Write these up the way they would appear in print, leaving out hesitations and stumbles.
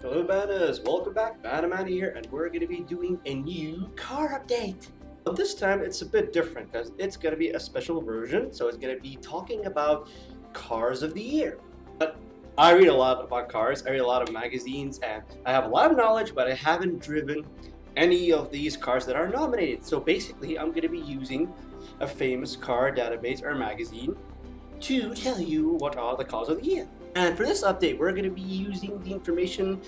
Hello Bannas, welcome back, BannaMana here, and we're going to be doing a new car update. But this time it's a bit different because it's going to be a special version, so it's going to be talking about cars of the year. But I read a lot about cars, I read a lot of magazines, and I have a lot of knowledge, but I haven't driven any of these cars that are nominated. So basically I'm going to be using a famous car database or magazine to tell you what are the cars of the year. And for this update, we're going to be using the information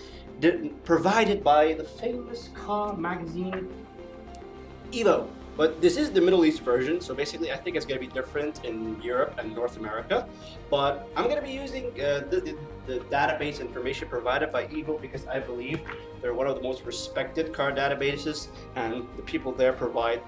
provided by the famous car magazine Evo. But this is the Middle East version, so basically I think it's going to be different in Europe and North America. But I'm going to be using the database information provided by Evo because I believe they're one of the most respected car databases, and the people there provide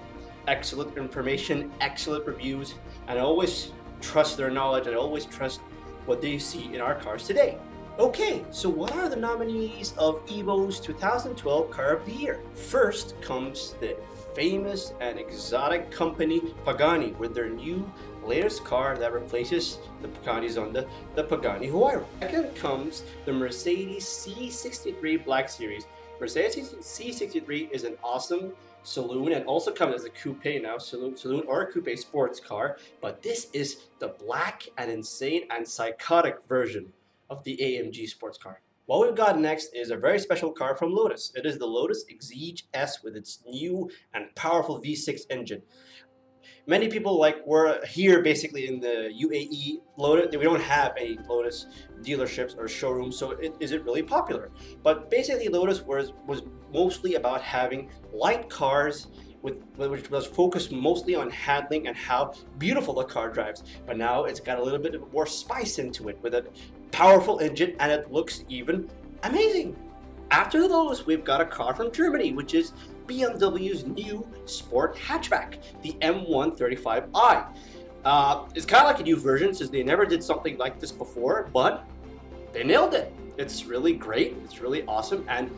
excellent information, excellent reviews, and I always trust their knowledge, and I always trust what they see in our cars today. Okay, so what are the nominees of Evo's 2012 Car of the Year? First comes the famous and exotic company Pagani with their new latest car that replaces the Pagani's on the Pagani Huayra. Second comes the Mercedes C63 Black Series. Mercedes C63 is an awesome saloon and also comes as a coupe now, saloon or a coupe sports car, but this is the black and insane and psychotic version of the AMG sports car. What we've got next is a very special car from Lotus. It is the Lotus Exige S with its new and powerful V6 engine. Many people were here basically in the UAE. Lotus, we don't have any Lotus dealerships or showrooms, so is it really popular? But basically Lotus was mostly about having light cars which was focused mostly on handling and how beautiful the car drives. But now it's got a little bit more spice into it with a powerful engine, and it looks even amazing. After the Lotus, we've got a car from Germany, which is BMW's new sport hatchback, the M135i. It's kind of like a new version since they never did something like this before, but they nailed it. It's really great, it's really awesome, and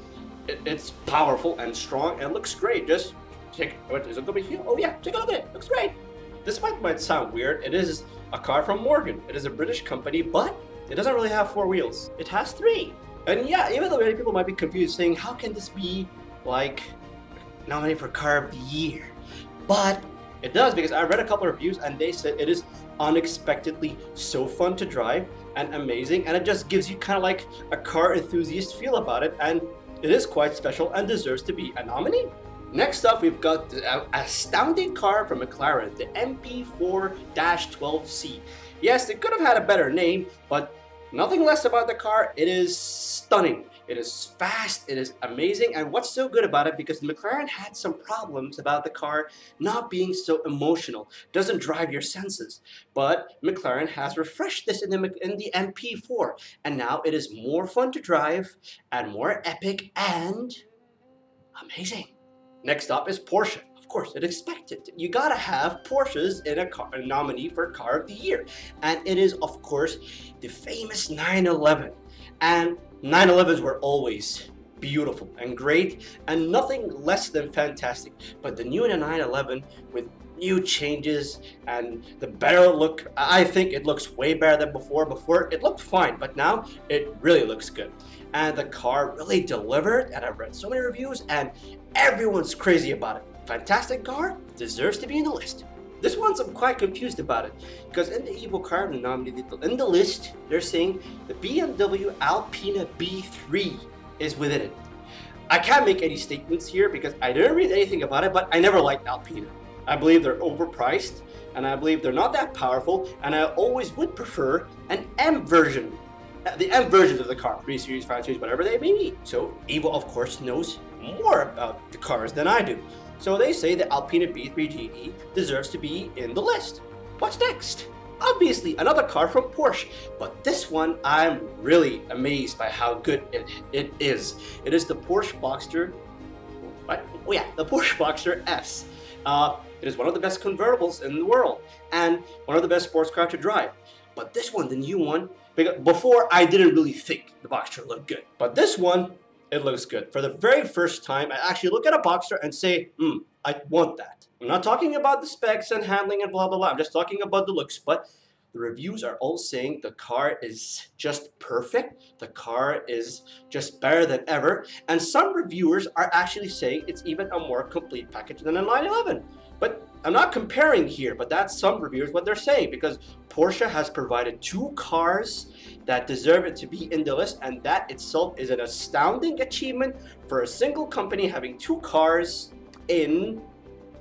it's powerful and strong and looks great. Just check, what is it going to be here? Oh yeah, take a look at it, looks great. This might sound weird. It is a car from Morgan. It is a British company, but it doesn't really have 4 wheels. It has 3. And yeah, even though many people might be confused saying, how can this be like nominated for Car of the Year? But it does, because I read a couple of reviews and they said it is unexpectedly so fun to drive and amazing, and it just gives you kind of like a car enthusiast feel about it, and it is quite special and deserves to be a nominee. Next up, we've got the astounding car from McLaren, the MP4-12C. Yes, it could have had a better name, but nothing less about the car. It is stunning. It is fast. It is amazing. And what's so good about it, because McLaren had some problems about the car not being so emotional, doesn't drive your senses. But McLaren has refreshed this in the MP4, and now it is more fun to drive and more epic and amazing. Next up is Porsche. Of course, it's expected. You gotta have Porsches in a nominee for Car of the Year. And it is, of course, the famous 911. And 911s were always beautiful and great and nothing less than fantastic. But the new 911 with new changes and the better look, I think it looks way better than before. Before it looked fine, but now it really looks good. And the car really delivered, and I've read so many reviews and everyone's crazy about it. Fantastic car, deserves to be in the list. This one's, I'm quite confused about it, because in the Evo car nominated in the list, they're saying the BMW Alpina B3 is within it. I can't make any statements here because I didn't read anything about it, but I never liked Alpina. I believe they're overpriced, and I believe they're not that powerful, and I always would prefer an M version. The M versions of the car, 3 Series, 5 Series, whatever they may be. So Evo, of course, knows more about the cars than I do. So they say the Alpina B3 GT deserves to be in the list. What's next? Obviously, another car from Porsche, but this one I'm really amazed by how good it is. It is the Porsche Boxster. What? Oh yeah, the Porsche Boxster S. It is one of the best convertibles in the world and one of the best sports cars to drive. But this one, the new one, because before I didn't really think the Boxster looked good, but this one, it looks good. For the very first time, I actually look at a Boxster and say, I want that. I'm not talking about the specs and handling and blah, blah, blah. I'm just talking about the looks. But The reviews are all saying the car is just perfect, the car is just better than ever, and some reviewers are actually saying it's even a more complete package than a 911. But I'm not comparing here, but that's some reviewers what they're saying, because Porsche has provided two cars that deserve it to be in the list, and that itself is an astounding achievement for a single company having two cars in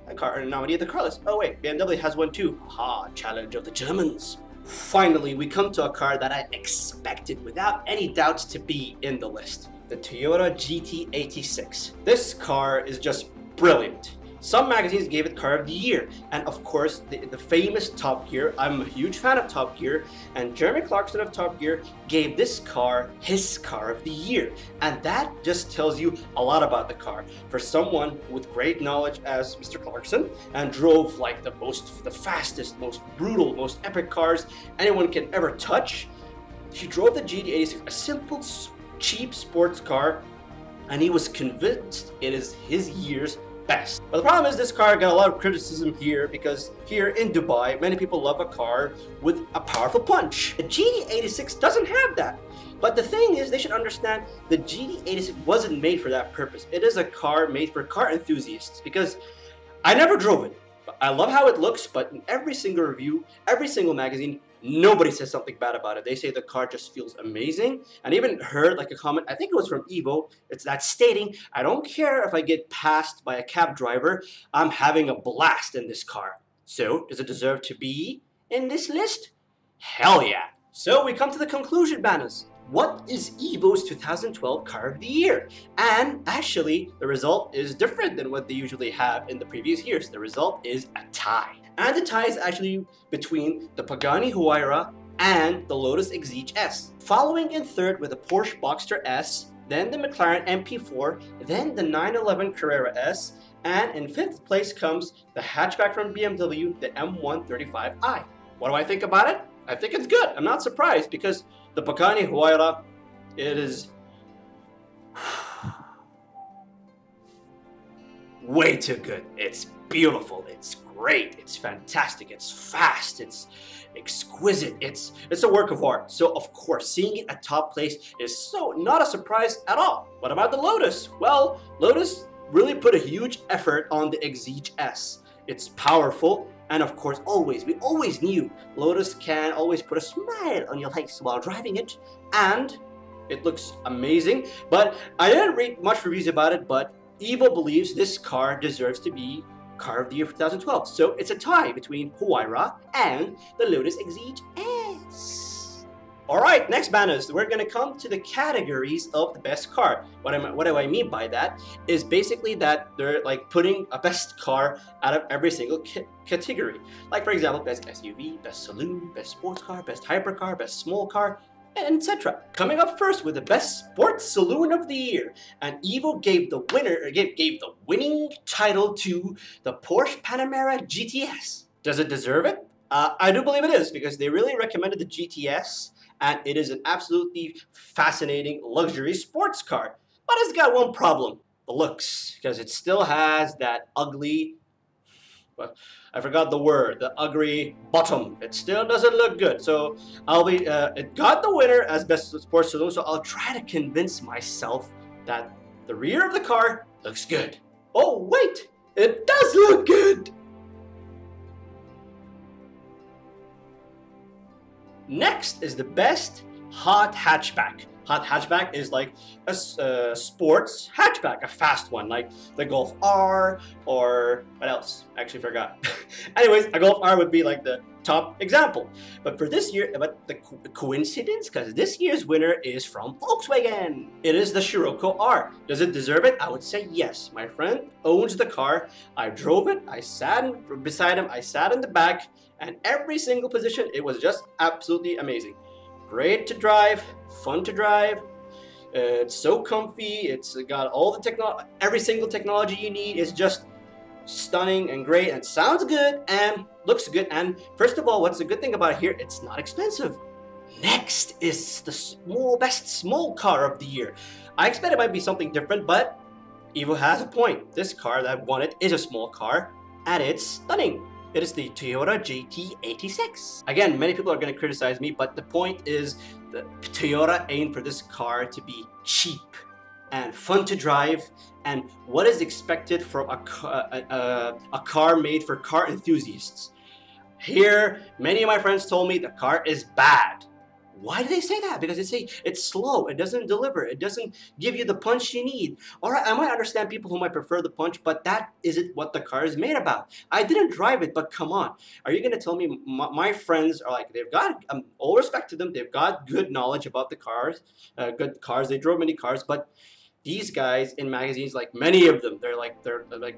a car nominee at the car list. Oh wait, BMW has one too. Aha, challenge of the Germans. Finally, we come to a car that I expected without any doubts to be in the list. The Toyota GT86. This car is just brilliant. Some magazines gave it Car of the Year, and of course the famous Top Gear. I'm a huge fan of Top Gear, and Jeremy Clarkson of Top Gear gave this car his Car of the Year, and that just tells you a lot about the car. For someone with great knowledge as Mr. Clarkson, and drove like the fastest, most brutal, most epic cars anyone can ever touch, he drove the GT86, a simple, cheap sports car, and he was convinced it is his year's best. But the problem is this car got a lot of criticism here, because here in Dubai, many people love a car with a powerful punch. The GT86 doesn't have that. But the thing is, they should understand the GT86 wasn't made for that purpose. It is a car made for car enthusiasts, because I never drove it. I love how it looks, but in every single review, every single magazine, nobody says something bad about it. They say the car just feels amazing. And I even heard like a comment, I think it was from Evo, it's that stating, I don't care if I get passed by a cab driver, I'm having a blast in this car. So, does it deserve to be in this list? Hell yeah. So we come to the conclusion, Bannas. What is Evo's 2012 Car of the Year? And actually, the result is different than what they usually have in the previous years. The result is a tie. And the tie is actually between the Pagani Huayra and the Lotus Exige S. Following in third with the Porsche Boxster S, then the McLaren MP4, then the 911 Carrera S, and in fifth place comes the hatchback from BMW, the M135i. What do I think about it? I think it's good. I'm not surprised, because the Pagani Huayra, it is way too good. It's beautiful, it's great, it's fantastic, it's fast, it's exquisite, it's a work of art. So of course, seeing it at top place is so not a surprise at all. What about the Lotus? Well, Lotus really put a huge effort on the Exige S. It's powerful, and of course, we always knew Lotus can always put a smile on your face while driving it, and it looks amazing. But I didn't read much reviews about it, but Evo believes this car deserves to be Car of the Year for 2012. So it's a tie between Huayra and the Lotus Exige S. Alright, next Bannas, we're going to come to the categories of the best car. What do I mean by that? Is basically that they're like putting a best car out of every single category. Like for example, best SUV, best saloon, best sports car, best hypercar, best small car, etc. Coming up first with the best sports saloon of the year, and Evo gave the winning title to the Porsche Panamera GTS. Does it deserve it? I do believe it is, because they really recommended the GTS, and it is an absolutely fascinating luxury sports car. But it's got one problem: the looks, because it still has that ugly, well, I forgot the word, the ugly bottom. It still doesn't look good. So it got the winner as best sports saloon, so I'll try to convince myself that the rear of the car looks good. Oh wait, it does look good! Next is the best hot hatchback. Hot hatchback is like a sports hatchback, a fast one, like the Golf R, or what else? I actually forgot. Anyways, a Golf R would be like the top example. But for this year, but the coincidence, because this year's winner is from Volkswagen. It is the Scirocco R. Does it deserve it? I would say yes. My friend owns the car. I drove it. I sat beside him. I sat in the back, and every single position, it was just absolutely amazing. Great to drive, fun to drive, it's so comfy, it's got all the technology, every single technology you need. It's just stunning and great, and sounds good and looks good. And first of all, what's the good thing about it here? It's not expensive. Next is the best small car of the year. I expect it might be something different, but Evo has a point. This car that won it is a small car, and it's stunning. It is the Toyota GT86. Again, many people are going to criticize me, but the point is that Toyota aimed for this car to be cheap and fun to drive, and what is expected from a car made for car enthusiasts. Here, many of my friends told me the car is bad. Why do they say that? Because they say it's slow, it doesn't deliver, it doesn't give you the punch you need. Alright, I might understand people who might prefer the punch, but that isn't what the car is made about. I didn't drive it, but come on. Are you going to tell me my friends are like, they've got, all respect to them, they've got good knowledge about the cars, good cars, they drove many cars, but these guys in magazines, like many of them, they're like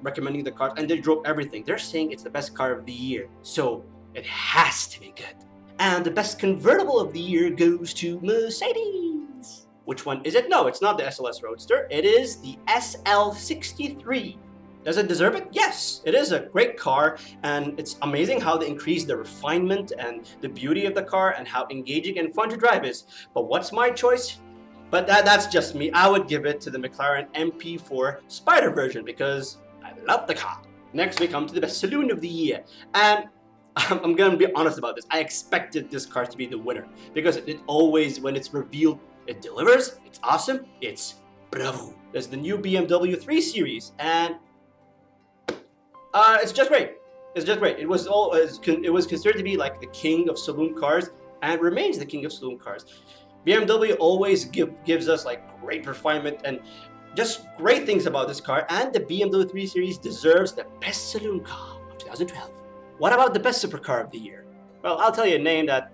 recommending the cars, and they drove everything. They're saying it's the best car of the year, so it has to be good. And the best convertible of the year goes to Mercedes. Which one is it? No, it's not the SLS Roadster. It is the SL63. Does it deserve it? Yes, it is a great car, and it's amazing how they increase the refinement and the beauty of the car and how engaging and fun to drive is. But what's my choice? But that's just me. I would give it to the McLaren MP4 Spider version because I love the car. Next we come to the best saloon of the year, and I'm gonna be honest about this. I expected this car to be the winner because it always, when it's revealed, it delivers. It's awesome. It's bravo. There's the new BMW 3 Series, and it's just great. It's just great. It was considered to be like the king of saloon cars, and remains the king of saloon cars. BMW always gives us like great refinement and just great things about this car, and the BMW 3 Series deserves the best saloon car of 2012. What about the best supercar of the year? Well, I'll tell you a name that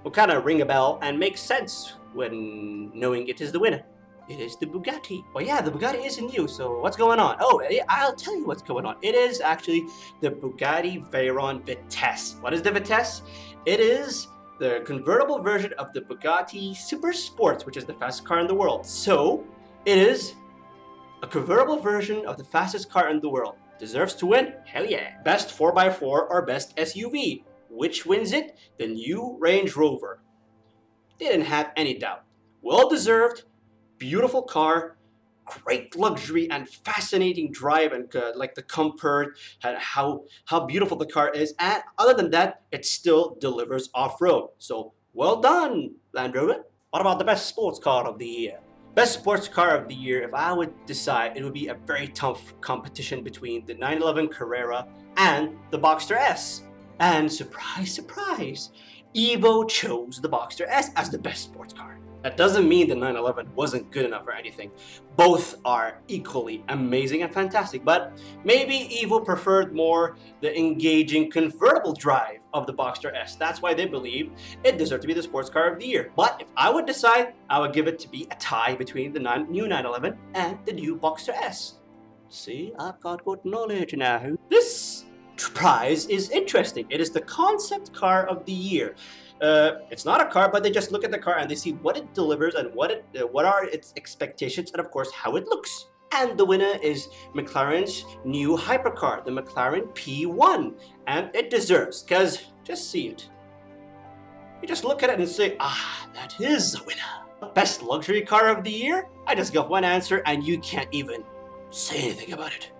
will kind of ring a bell and make sense when knowing it is the winner. It is the Bugatti. Oh yeah, the Bugatti isn't new, so what's going on? Oh, I'll tell you what's going on. It is actually the Bugatti Veyron Vitesse. What is the Vitesse? It is the convertible version of the Bugatti Super Sports, which is the fastest car in the world. So, it is a convertible version of the fastest car in the world. Deserves to win? Hell yeah. Best 4x4 or best SUV. Which wins it? The new Range Rover. Didn't have any doubt. Well deserved, beautiful car, great luxury and fascinating drive, and like the comfort and how beautiful the car is. And other than that, it still delivers off-road. So well done, Land Rover. What about the best sports car of the year? Best sports car of the year, if I would decide, it would be a very tough competition between the 911 Carrera and the Boxster S. And surprise, surprise, Evo chose the Boxster S as the best sports car. That doesn't mean the 911 wasn't good enough or anything. Both are equally amazing and fantastic, but maybe Evo preferred more the engaging convertible drive of the Boxster S. That's why they believe it deserved to be the sports car of the year. But if I would decide, I would give it to be a tie between the new 911 and the new Boxster S. See, I've got good knowledge now. This prize is interesting. It is the concept car of the year. It's not a car, but they just look at the car and they see what it delivers and what are its expectations, and of course how it looks. And the winner is McLaren's new hypercar, the McLaren P1, and it deserves, because just see it. You just look at it and say, ah, that is the winner. Best luxury car of the year? I just got one answer and you can't even say anything about it.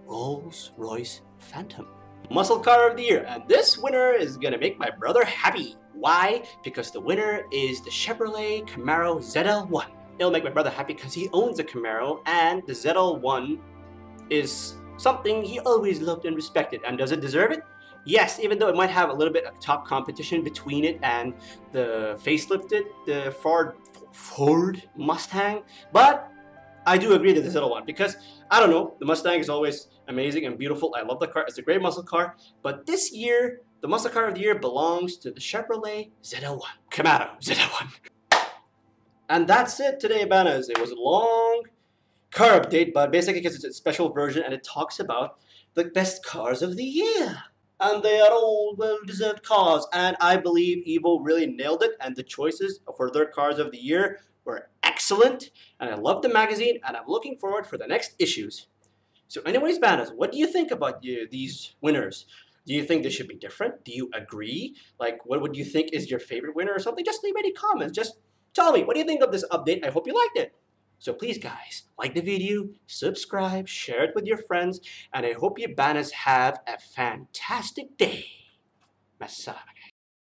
Rolls-Royce Phantom. Muscle car of the year, and this winner is gonna make my brother happy. Why? Because the winner is the Chevrolet Camaro ZL1. It'll make my brother happy because he owns a Camaro, and the ZL1 is something he always loved and respected. And does it deserve it? Yes, even though it might have a little bit of top competition between it and the facelifted, the Ford Mustang, but I do agree that the ZL1, because I don't know, the Mustang is always amazing and beautiful. I love the car. It's a great muscle car. But this year, the muscle car of the year belongs to the Chevrolet ZL1. Camaro ZL1. And that's it today, Bannas. It was a long car update, but basically because it's a special version and it talks about the best cars of the year. And they are all well-deserved cars. And I believe Evo really nailed it, and the choices for their cars of the year were excellent. And I love the magazine, and I'm looking forward for the next issues. So anyways, Bannas, what do you think about these winners? Do you think they should be different? Do you agree? Like, what would you think is your favorite winner or something? Just leave any comments. Just tell me, what do you think of this update? I hope you liked it. So please guys, like the video, subscribe, share it with your friends, and I hope you Bannas have a fantastic day. Massa.